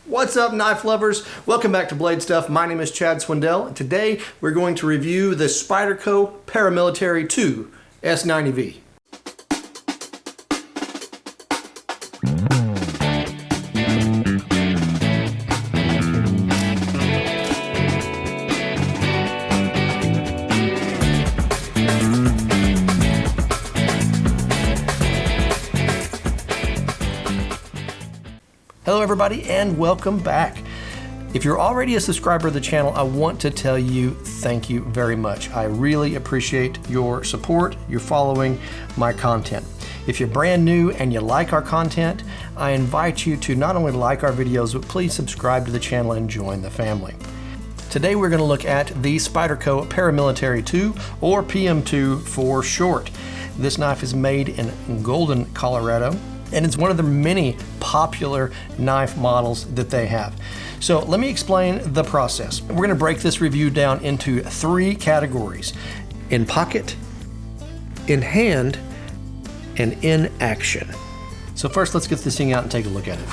What's up, knife lovers? Welcome back to BladeStuff. My name is Chad Swindell, and today we're going to review the Spyderco Paramilitary 2 S90V. Hello everybody and welcome back. If you're already a subscriber of the channel, I want to tell you thank you very much. I really appreciate your support, your following my content. If you're brand new and you like our content, I invite you to not only like our videos, but please subscribe to the channel and join the family. Today we're going to look at the Spyderco Paramilitary 2, or PM2 for short. This knife is made in Golden, Colorado, and it's one of the many popular knife models that they have. So let me explain the process. We're going to break this review down into 3 categories: in pocket, in hand, and in action. So first, let's get this thing out and take a look at it.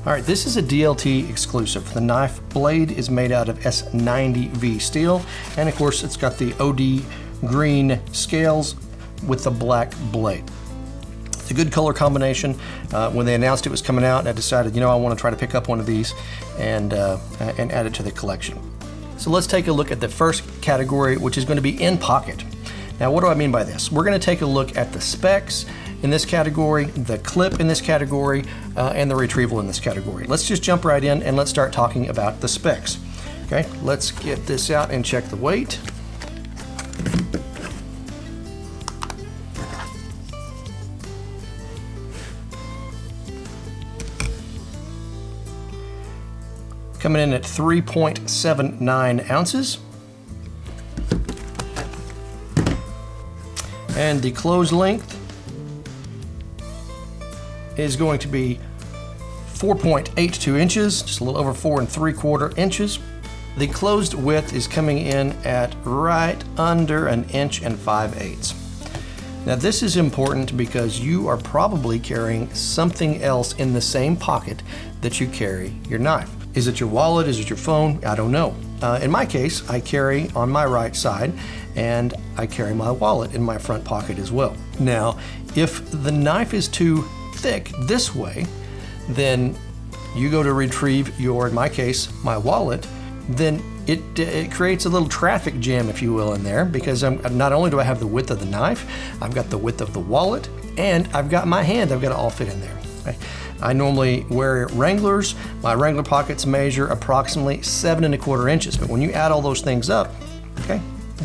All right, this is a DLT exclusive. The knife blade is made out of S90V steel, and of course it's got the OD green scales with the black blade. It's a good color combination. When they announced it was coming out, I decided, I want to try to pick up one of these and add it to the collection. So let's take a look at the first category, which is going to be in pocket. Now, what do I mean by this? We're going to take a look at the specs in this category, the clip in this category, and the retrieval in this category. Let's just jump right in and let's start talking about the specs. Okay, let's get this out and check the weight. Coming in at 3.79 ounces. And the closed length is going to be 4.82 inches, just a little over 4 3/4 inches. The closed width is coming in at right under 1 5/8 inches. Now this is important because you are probably carrying something else in the same pocket that you carry your knife. Is it your wallet? Is it your phone? I don't know. In my case, I carry on my right side, and I carry my wallet in my front pocket as well. Now, if the knife is too thick this way, then you go to retrieve your, in my case, my wallet, then it creates a little traffic jam, if you will, in there, because not only do I have the width of the knife, I've got the width of the wallet, and I've got my hand, I've got to all fit in there. Okay? I normally wear Wranglers. My Wrangler pockets measure approximately 7 1/4 inches, but when you add all those things up, okay,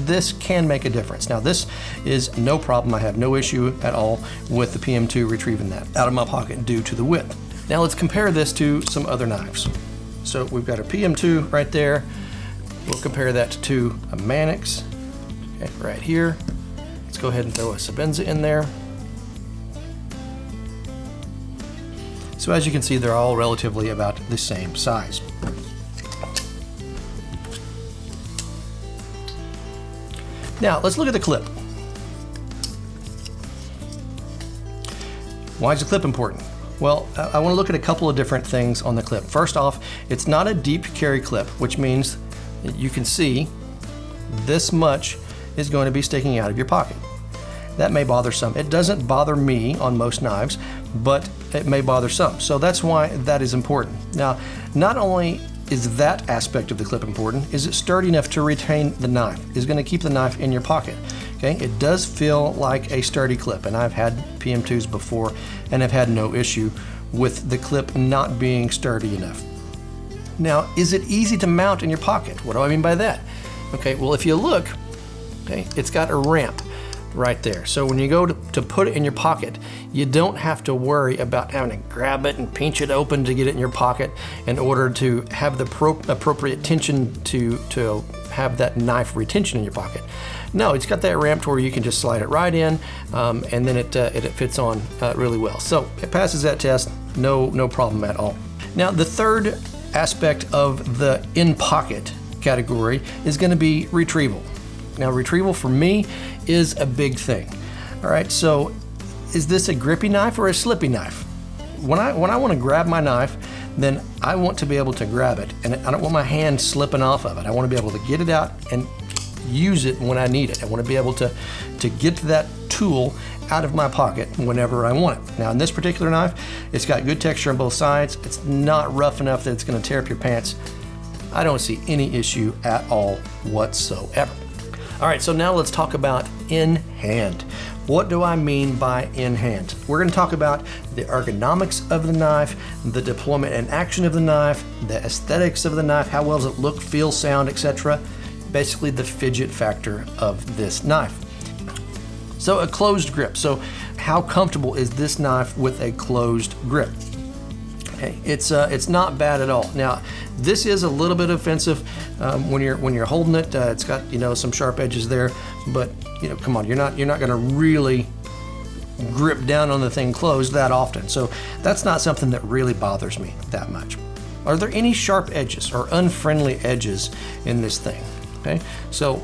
this can make a difference. Now this is no problem. I have no issue at all with the PM2 retrieving that out of my pocket due to the width. Now let's compare this to some other knives. So we've got a PM2 right there. We'll compare that to a Mannix, okay, right here. Let's go ahead and throw a Sabenza in there. So as you can see, they're all relatively about the same size. Now, let's look at the clip. Why is the clip important? Well, I want to look at a couple of different things on the clip. First off, it's not a deep carry clip, which means you can see this much is going to be sticking out of your pocket. That may bother some. It doesn't bother me on most knives, but it may bother some. So that's why that is important. Now, not only is that aspect of the clip important, is it sturdy enough to retain the knife? Is going to keep the knife in your pocket. Okay, it does feel like a sturdy clip, and I've had PM2s before and have had no issue with the clip not being sturdy enough. Now, is it easy to mount in your pocket? What do I mean by that? Okay, well, if you look, okay, it's got a ramp right there. So when you go to put it in your pocket, you don't have to worry about having to grab it and pinch it open to get it in your pocket in order to have the appropriate tension to have that knife retention in your pocket. No, it's got that ramp to where you can just slide it right in, and then it fits on really well. So it passes that test, no problem at all. Now the third aspect of the in-pocket category is going to be retrieval. Now retrieval for me is a big thing. All right, so is this a grippy knife or a slippy knife? When I want to grab my knife, then I want to be able to grab it, and I don't want my hand slipping off of it. I want to be able to get it out and use it when I need it. I want to be able to get that tool out of my pocket whenever I want it. Now in this particular knife, it's got good texture on both sides. It's not rough enough that it's going to tear up your pants. I don't see any issue at all whatsoever. All right, so now let's talk about in hand. What do I mean by in hand? We're going to talk about the ergonomics of the knife, the deployment and action of the knife, the aesthetics of the knife, how well does it look, feel, sound, etc. Basically the fidget factor of this knife. So a closed grip. So how comfortable is this knife with a closed grip? Okay, it's not bad at all. Now this is a little bit offensive when you're holding it. It's got some sharp edges there, but come on, you're not going to really grip down on the thing closed that often. So that's not something that really bothers me that much. Are there any sharp edges or unfriendly edges in this thing? Okay, so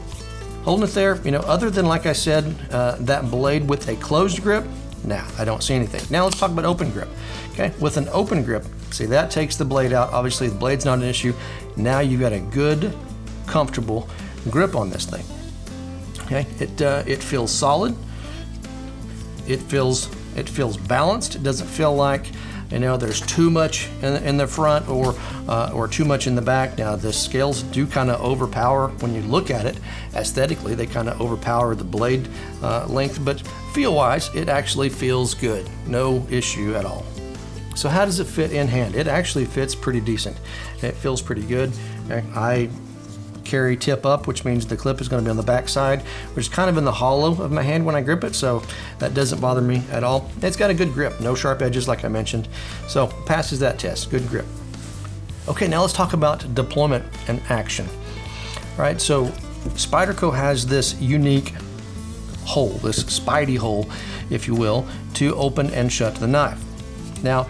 holding it there, other than, like I said, that blade with a closed grip, nah, I don't see anything. Now let's talk about open grip. Okay, with an open grip, see, that takes the blade out. Obviously the blade's not an issue. Now you've got a good, comfortable grip on this thing. Okay, it feels solid. It feels balanced. It doesn't feel like there's too much in the front or too much in the back. Now the scales do kind of overpower when you look at it aesthetically. They kind of overpower the blade length, but feel-wise, it actually feels good. No issue at all. So how does it fit in hand? It actually fits pretty decent. It feels pretty good. I carry tip up, which means the clip is going to be on the back side, which is kind of in the hollow of my hand when I grip it, so that doesn't bother me at all. It's got a good grip, no sharp edges like I mentioned, so passes that test, good grip. Okay, now let's talk about deployment and action. All right, so Spyderco has this unique hole, this Spidey hole, if you will, to open and shut the knife. Now,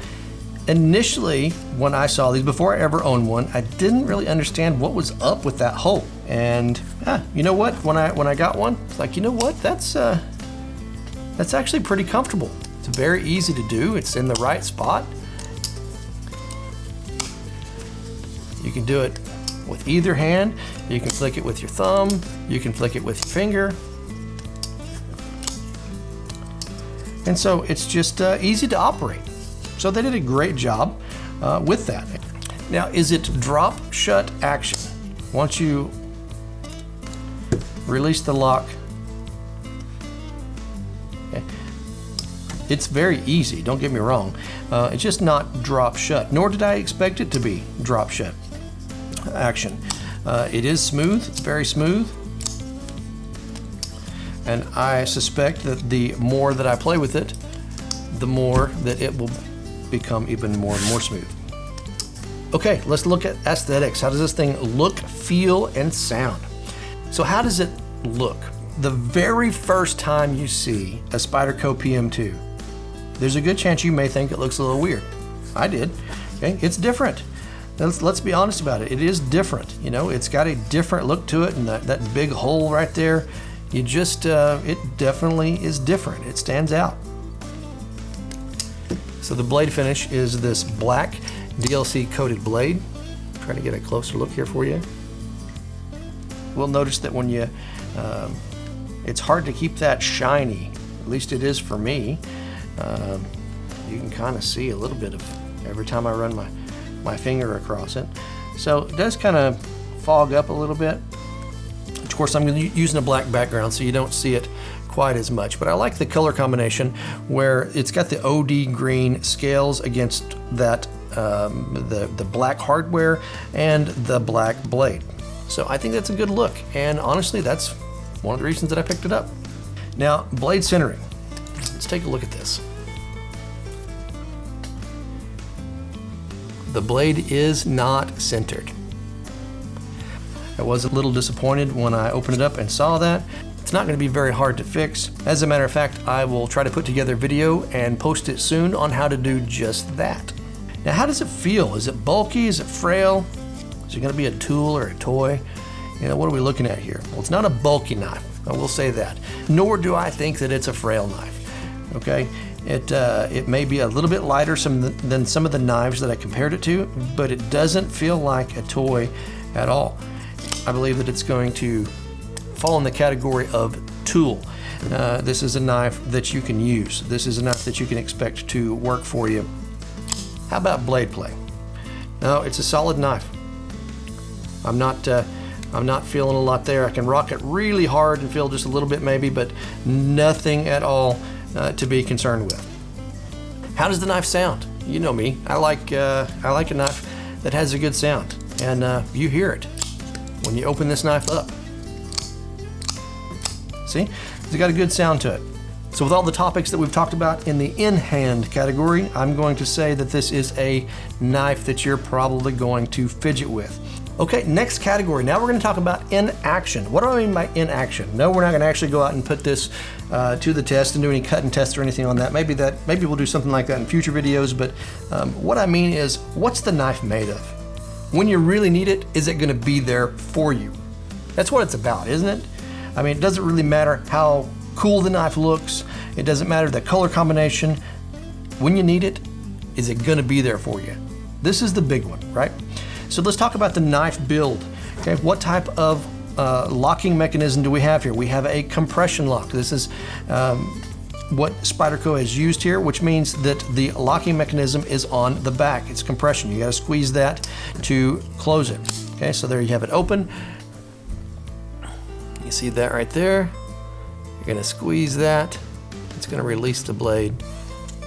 initially, when I saw these, before I ever owned one, I didn't really understand what was up with that hole. And you know what? When I got one, it's like, you know what? That's actually pretty comfortable. It's very easy to do. It's in the right spot. You can do it with either hand. You can flick it with your thumb. You can flick it with your finger. And so it's just easy to operate. So they did a great job with that. Now, is it drop shut action? Once you release the lock, okay, it's very easy, don't get me wrong. It's just not drop shut, nor did I expect it to be drop shut action. It is smooth, it's very smooth. And I suspect that the more that I play with it, the more that it will become even more and more smooth. Okay, let's look at aesthetics. How does this thing look, feel, and sound? So how does it look? The very first time you see a Spyderco PM2, there's a good chance you may think it looks a little weird. I did. Okay, it's different. Let's be honest about it. It is different. It's got a different look to it, and that big hole right there, it definitely is different. It stands out. So the blade finish is this black DLC coated blade. I'm trying to get a closer look here for you. We'll notice that when you, it's hard to keep that shiny, at least it is for me. You can kind of see a little bit of every time I run my finger across it. So it does kind of fog up a little bit. Of course, I'm using a black background so you don't see it quite as much, but I like the color combination where it's got the OD green scales against that the black hardware and the black blade. So I think that's a good look, and honestly that's one of the reasons that I picked it up. Now, blade centering. Let's take a look at this. The blade is not centered. I was a little disappointed when I opened it up and saw that. It's not going to be very hard to fix. As a matter of fact, I will try to put together a video and post it soon on how to do just that. Now, how does it feel? Is it bulky? Is it frail? Is it going to be a tool or a toy? What are we looking at here? Well, it's not a bulky knife, I will say that. Nor do I think that it's a frail knife. okay? It may be a little bit lighter than some of the knives that I compared it to, but it doesn't feel like a toy at all. I believe that it's going to fall in the category of tool. This is a knife that you can use. This is a knife that you can expect to work for you. How about blade play? No, it's a solid knife. I'm not feeling a lot there. I can rock it really hard and feel just a little bit maybe, but nothing at all to be concerned with. How does the knife sound? You know me. I like a knife that has a good sound, and you hear it when you open this knife up. See, it's got a good sound to it. So with all the topics that we've talked about in the in-hand category, I'm going to say that this is a knife that you're probably going to fidget with. Okay, next category. Now we're going to talk about in action. What do I mean by in action? No, we're not going to actually go out and put this to the test and do any cut and test or anything on that. Maybe we'll do something like that in future videos, but what I mean is, what's the knife made of? When you really need it, is it going to be there for you? That's what it's about, isn't it? I mean, it doesn't really matter how cool the knife looks. It doesn't matter the color combination. When you need it, is it going to be there for you? This is the big one, right? So let's talk about the knife build. Okay, what type of locking mechanism do we have here? We have a compression lock. This is what Spyderco has used here, which means that the locking mechanism is on the back. It's compression. You got to squeeze that to close it. Okay, so there you have it open. You see that right there? You're going to squeeze that. It's going to release the blade,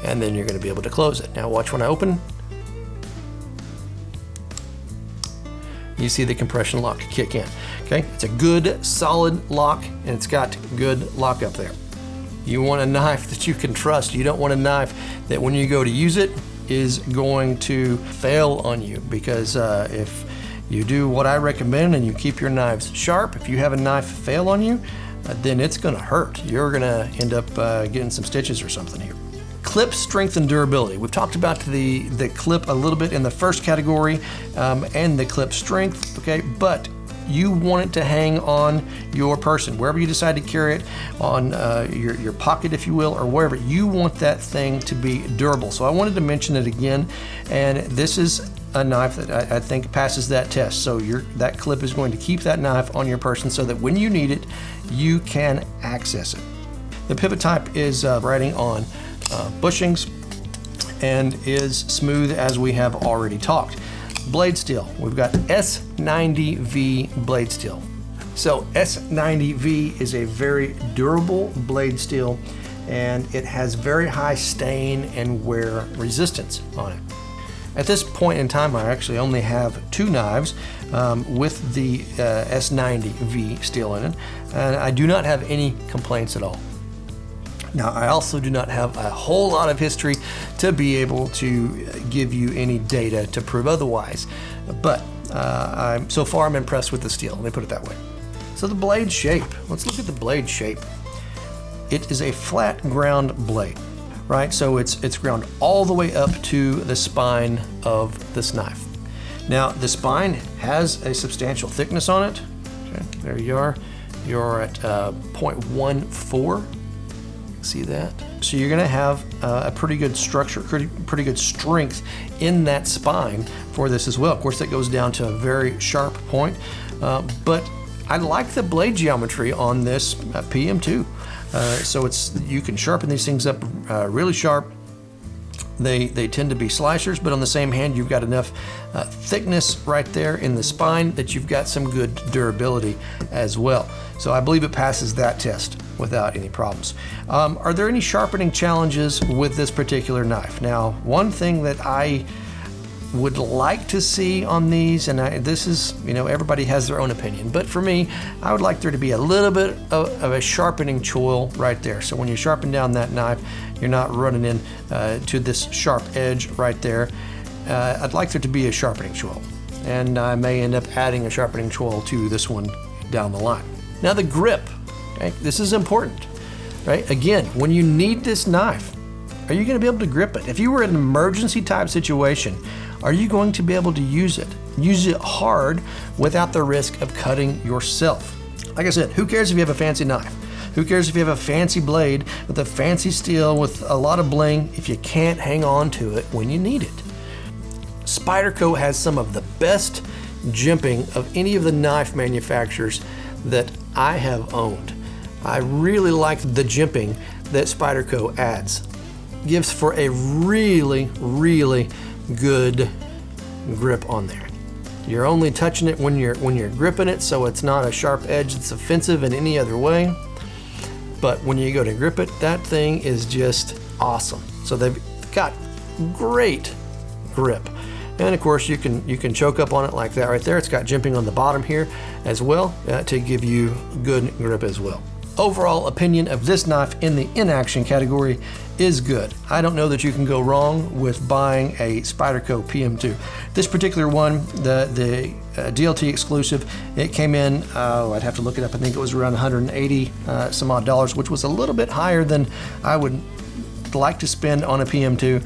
and then you're going to be able to close it. Now watch when I open. You see the compression lock kick in. Okay, it's a good solid lock, and it's got good lock up there. You want a knife that you can trust. You don't want a knife that when you go to use it is going to fail on you, because if you do what I recommend and you keep your knives sharp, if you have a knife fail on you, then it's going to hurt. You're going to end up getting some stitches or something here. Clip strength and durability. We've talked about the clip a little bit in the first category and the clip strength, okay? But you want it to hang on your person, wherever you decide to carry it, on your pocket, if you will, or wherever. You want that thing to be durable. So I wanted to mention it again, and this is a knife that I think passes that test. So that clip is going to keep that knife on your person so that when you need it, you can access it. The pivot type is riding on bushings and is smooth, as we have already talked. Blade steel, we've got S90V blade steel. So S90V is a very durable blade steel, and it has very high stain and wear resistance on it. At this point in time, I actually only have 2 knives with the S90V steel in it, and I do not have any complaints at all. Now, I also do not have a whole lot of history to be able to give you any data to prove otherwise, but so far I'm impressed with the steel, let me put it that way. So the blade shape, let's look at the blade shape. It is a flat ground blade, right? So it's ground all the way up to the spine of this knife. Now, the spine has a substantial thickness on it. Okay, there you are. You're at 0.14. See that? So you're going to have a pretty good structure, pretty good strength in that spine for this as well. Of course, that goes down to a very sharp point, but I like the blade geometry on this PM2. So you can sharpen these things up really sharp. They tend to be slicers, but on the same hand, you've got enough thickness right there in the spine that you've got some good durability as well. So I believe it passes that test without any problems. Are there any sharpening challenges with this particular knife? Now, one thing that I would like to see on these, and this is, everybody has their own opinion, but for me, I would like there to be a little bit of a sharpening choil right there. So when you sharpen down that knife, you're not running in to this sharp edge right there. I'd like there to be a sharpening choil, and I may end up adding a sharpening choil to this one down the line. Now the grip, okay, this is important, right? Again, when you need this knife, are you going to be able to grip it? If you were in an emergency type situation, are you going to be able to use it? Use it hard without the risk of cutting yourself. Like I said, who cares if you have a fancy knife? Who cares if you have a fancy blade with a fancy steel with a lot of bling if you can't hang on to it when you need it? Spyderco has some of the best jimping of any of the knife manufacturers that I have owned. I really like the jimping that Spyderco adds. Gives for a really, really good grip on there. You're only touching it when you're gripping it, so it's not a sharp edge that's offensive in any other way. But when you go to grip it, that thing is just awesome. So they've got great grip. And of course you can choke up on it like that right there. It's got jimping on the bottom here as well to give you good grip as well. Overall opinion of this knife in the in-action category is good. I don't know that you can go wrong with buying a Spyderco PM2. This particular one, the DLT exclusive, it came in, I'd have to look it up, I think it was around 180 some odd dollars, which was a little bit higher than I would like to spend on a PM2.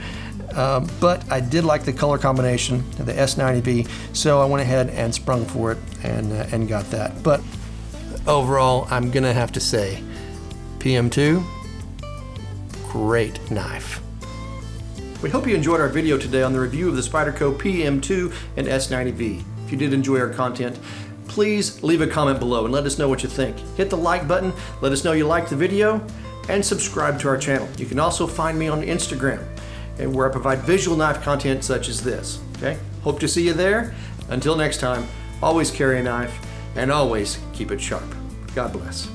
But I did like the color combination of the S90V, so I went ahead and sprung for it and got that. But overall, I'm gonna have to say PM2, great knife. We hope you enjoyed our video today on the review of the Spyderco PM2 and S90V. If you did enjoy our content, please leave a comment below and let us know what you think. Hit the like button, let us know you liked the video, and subscribe to our channel. You can also find me on Instagram, where I provide visual knife content such as this. Okay? Hope to see you there. Until next time, always carry a knife and always keep it sharp. God bless.